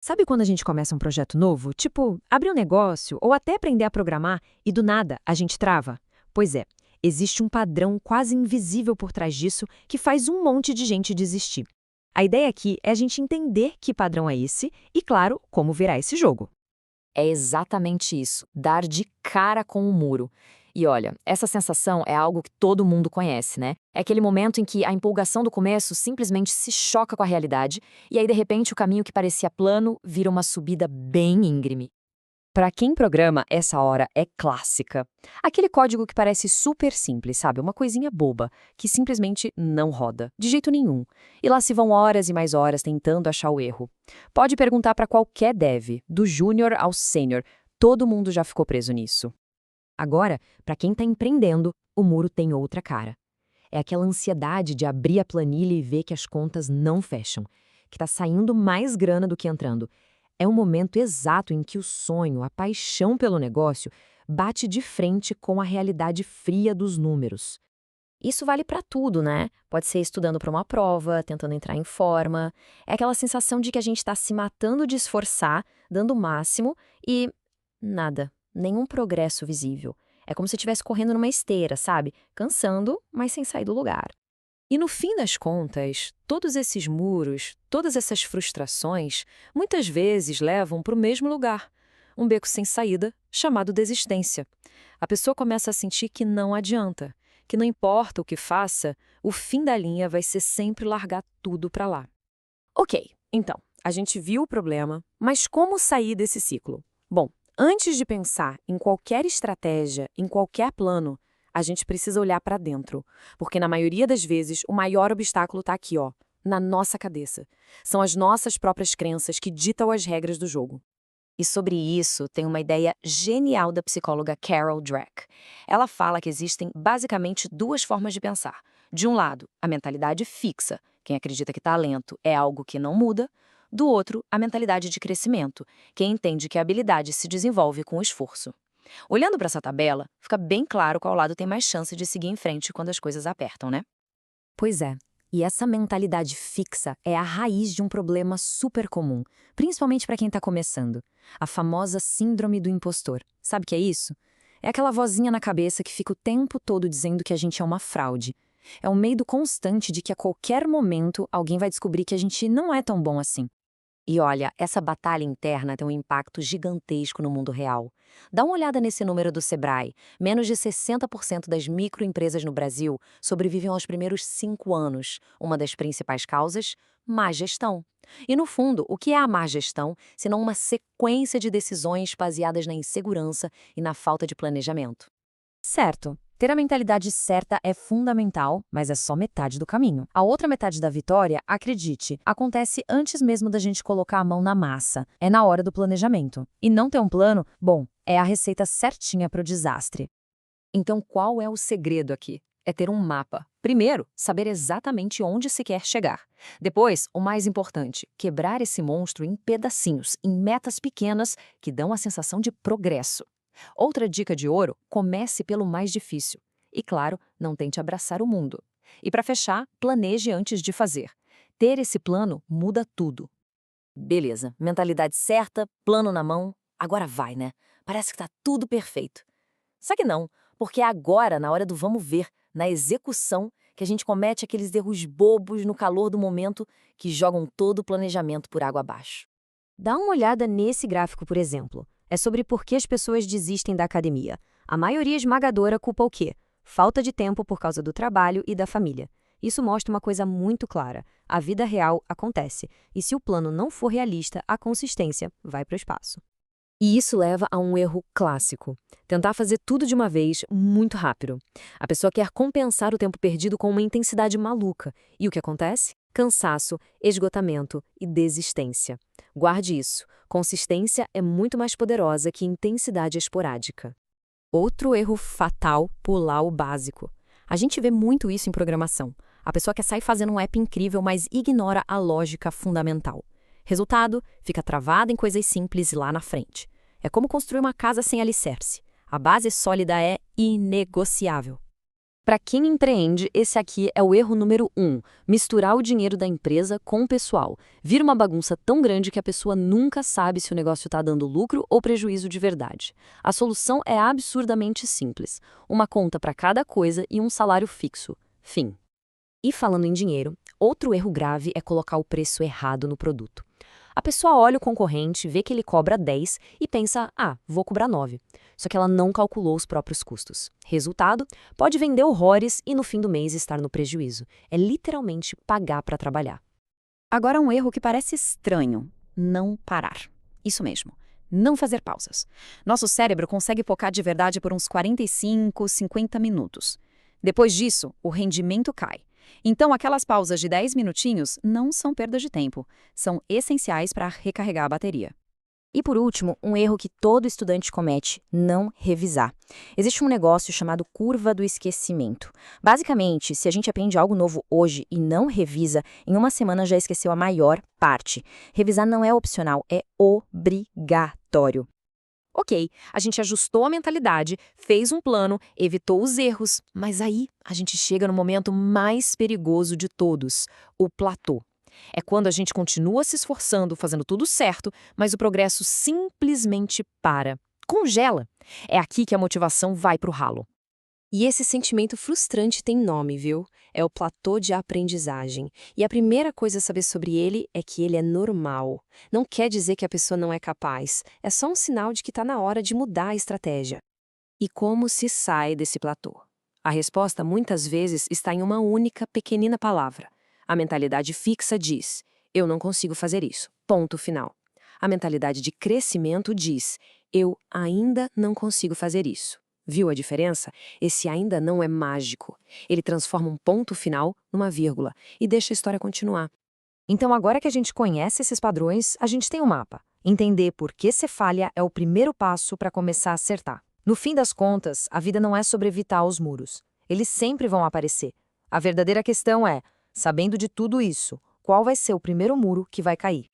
Sabe quando a gente começa um projeto novo, tipo abrir um negócio ou até aprender a programar e do nada a gente trava? Pois é, existe um padrão quase invisível por trás disso que faz um monte de gente desistir. A ideia aqui é a gente entender que padrão é esse e, claro, como virar esse jogo. É exatamente isso, dar de cara com o muro. E olha, essa sensação é algo que todo mundo conhece, né? É aquele momento em que a empolgação do começo simplesmente se choca com a realidade, e aí de repente o caminho que parecia plano vira uma subida bem íngreme. Para quem programa, essa hora é clássica. Aquele código que parece super simples, sabe? Uma coisinha boba, que simplesmente não roda, de jeito nenhum. E lá se vão horas e mais horas tentando achar o erro. Pode perguntar para qualquer dev, do júnior ao sênior, todo mundo já ficou preso nisso. Agora, para quem está empreendendo, o muro tem outra cara. É aquela ansiedade de abrir a planilha e ver que as contas não fecham, que está saindo mais grana do que entrando. É um momento exato em que o sonho, a paixão pelo negócio, bate de frente com a realidade fria dos números. Isso vale para tudo, né? Pode ser estudando para uma prova, tentando entrar em forma. É aquela sensação de que a gente está se matando de esforçar, dando o máximo e nada, nenhum progresso visível. É como se estivesse correndo numa esteira, sabe? Cansando, mas sem sair do lugar. E no fim das contas, todos esses muros, todas essas frustrações, muitas vezes levam para o mesmo lugar, um beco sem saída, chamado desistência. A pessoa começa a sentir que não adianta, que não importa o que faça, o fim da linha vai ser sempre largar tudo para lá. Ok, então, a gente viu o problema, mas como sair desse ciclo? Bom, antes de pensar em qualquer estratégia, em qualquer plano, a gente precisa olhar para dentro, porque na maioria das vezes o maior obstáculo está aqui, ó, na nossa cabeça. São as nossas próprias crenças que ditam as regras do jogo. E sobre isso, tem uma ideia genial da psicóloga Carol Dweck. Ela fala que existem basicamente duas formas de pensar. De um lado, a mentalidade fixa, quem acredita que talento é algo que não muda. Do outro, a mentalidade de crescimento, quem entende que a habilidade se desenvolve com o esforço. Olhando para essa tabela, fica bem claro qual lado tem mais chance de seguir em frente quando as coisas apertam, né? Pois é. E essa mentalidade fixa é a raiz de um problema super comum, principalmente para quem está começando. A famosa síndrome do impostor. Sabe o que é isso? É aquela vozinha na cabeça que fica o tempo todo dizendo que a gente é uma fraude. É um medo constante de que a qualquer momento alguém vai descobrir que a gente não é tão bom assim. E olha, essa batalha interna tem um impacto gigantesco no mundo real. Dá uma olhada nesse número do Sebrae. Menos de 60% das microempresas no Brasil sobrevivem aos primeiros 5 anos. Uma das principais causas? Má gestão. E no fundo, o que é a má gestão, senão uma sequência de decisões baseadas na insegurança e na falta de planejamento? Certo. Ter a mentalidade certa é fundamental, mas é só metade do caminho. A outra metade da vitória, acredite, acontece antes mesmo da gente colocar a mão na massa. É na hora do planejamento. E não ter um plano, bom, é a receita certinha para o desastre. Então, qual é o segredo aqui? É ter um mapa. Primeiro, saber exatamente onde se quer chegar. Depois, o mais importante, quebrar esse monstro em pedacinhos, em metas pequenas que dão a sensação de progresso. Outra dica de ouro: comece pelo mais difícil. E claro, não tente abraçar o mundo. E para fechar, planeje antes de fazer. Ter esse plano muda tudo. Beleza, mentalidade certa, plano na mão, agora vai, né? Parece que tá tudo perfeito. Só que não, porque é agora, na hora do vamos ver, na execução, que a gente comete aqueles erros bobos no calor do momento que jogam todo o planejamento por água abaixo. Dá uma olhada nesse gráfico, por exemplo. É sobre por que as pessoas desistem da academia. A maioria esmagadora culpa o quê? Falta de tempo por causa do trabalho e da família. Isso mostra uma coisa muito clara. A vida real acontece. E se o plano não for realista, a consistência vai para o espaço. E isso leva a um erro clássico. Tentar fazer tudo de uma vez, muito rápido. A pessoa quer compensar o tempo perdido com uma intensidade maluca. E o que acontece? Cansaço, esgotamento e desistência. Guarde isso. Consistência é muito mais poderosa que intensidade esporádica. Outro erro fatal: pular o básico. A gente vê muito isso em programação. A pessoa quer sair fazendo um app incrível, mas ignora a lógica fundamental. Resultado, fica travada em coisas simples lá na frente. É como construir uma casa sem alicerce. A base sólida é inegociável. Para quem empreende, esse aqui é o erro número 1, misturar o dinheiro da empresa com o pessoal. Vira uma bagunça tão grande que a pessoa nunca sabe se o negócio está dando lucro ou prejuízo de verdade. A solução é absurdamente simples. Uma conta para cada coisa e um salário fixo. Fim. E falando em dinheiro, outro erro grave é colocar o preço errado no produto. A pessoa olha o concorrente, vê que ele cobra 10 e pensa, vou cobrar 9. Só que ela não calculou os próprios custos. Resultado, pode vender horrores e no fim do mês estar no prejuízo. É literalmente pagar para trabalhar. Agora um erro que parece estranho, não parar. Isso mesmo, não fazer pausas. Nosso cérebro consegue focar de verdade por uns 45, 50 minutos. Depois disso, o rendimento cai. Então, aquelas pausas de 10 minutinhos não são perda de tempo, são essenciais para recarregar a bateria. E por último, um erro que todo estudante comete, não revisar. Existe um negócio chamado curva do esquecimento. Basicamente, se a gente aprende algo novo hoje e não revisa, em uma semana já esqueceu a maior parte. Revisar não é opcional, é obrigatório. Ok, a gente ajustou a mentalidade, fez um plano, evitou os erros, mas aí a gente chega no momento mais perigoso de todos, o platô. É quando a gente continua se esforçando, fazendo tudo certo, mas o progresso simplesmente para, congela. É aqui que a motivação vai pro ralo. E esse sentimento frustrante tem nome, viu? É o platô de aprendizagem. E a primeira coisa a saber sobre ele é que ele é normal. Não quer dizer que a pessoa não é capaz. É só um sinal de que está na hora de mudar a estratégia. E como se sai desse platô? A resposta muitas vezes está em uma única pequenina palavra. A mentalidade fixa diz, eu não consigo fazer isso. Ponto final. A mentalidade de crescimento diz, eu ainda não consigo fazer isso. Viu a diferença? Esse ainda não é mágico. Ele transforma um ponto final numa vírgula e deixa a história continuar. Então, agora que a gente conhece esses padrões, a gente tem um mapa. Entender por que você falha é o primeiro passo para começar a acertar. No fim das contas, a vida não é sobre evitar os muros. Eles sempre vão aparecer. A verdadeira questão é, sabendo de tudo isso, qual vai ser o primeiro muro que vai cair?